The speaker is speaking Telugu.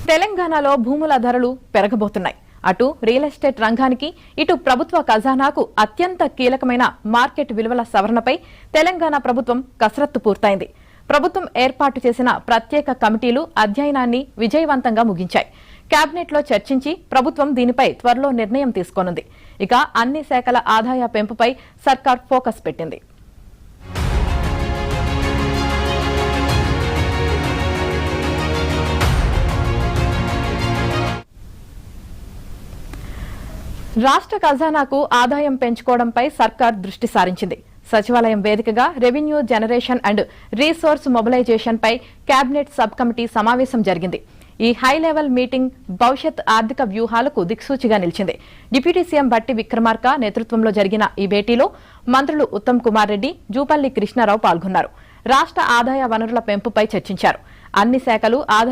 తెలంగాణలో భూముల ధరలు పెరగబోతున్నాయి. అటు రియల్ ఎస్టేట్ రంగానికి, ఇటు ప్రభుత్వ ఖజానాకు అత్యంత కీలకమైన మార్కెట్ విలువల సవరణపై తెలంగాణ ప్రభుత్వం కసరత్తు పూర్తయింది. ప్రభుత్వం ఏర్పాటు చేసిన ప్రత్యేక కమిటీలు అధ్యయనాన్ని విజయవంతంగా ముగించాయి. కేబినెట్లో చర్చించి ప్రభుత్వం దీనిపై త్వరలో నిర్ణయం తీసుకోనుంది. ఇక అన్ని శాఖల ఆదాయ పెంపుపై సర్కార్ ఫోకస్ పెట్టింది. రాష్ట్ర ఖజానాకు ఆదాయం పెంచుకోవడంపై సర్కార్ దృష్టి సారించింది. సచివాలయం వేదికగా revenue generation and resource mobilisation పై కేబినెట్ సబ్ కమిటీ సమావేశం జరిగింది. ఈ హై లెవెల్ మీటింగ్ భవిష్యత్ ఆర్థిక వ్యూహాలకు దిక్సూచిగా నిలిచింది. డిప్యూటీ సీఎం బట్టి విక్రమార్క నేతృత్వంలో జరిగిన ఈ భేటీలో మంత్రులు ఉత్తమ్ కుమార్ రెడ్డి, జూపల్లి కృష్ణారావు పాల్గొన్నారు. రాష్ట్ర ఆదాయ వనరుల పెంపుపై చర్చించారు. అన్ని శాఖలు ఆదాయ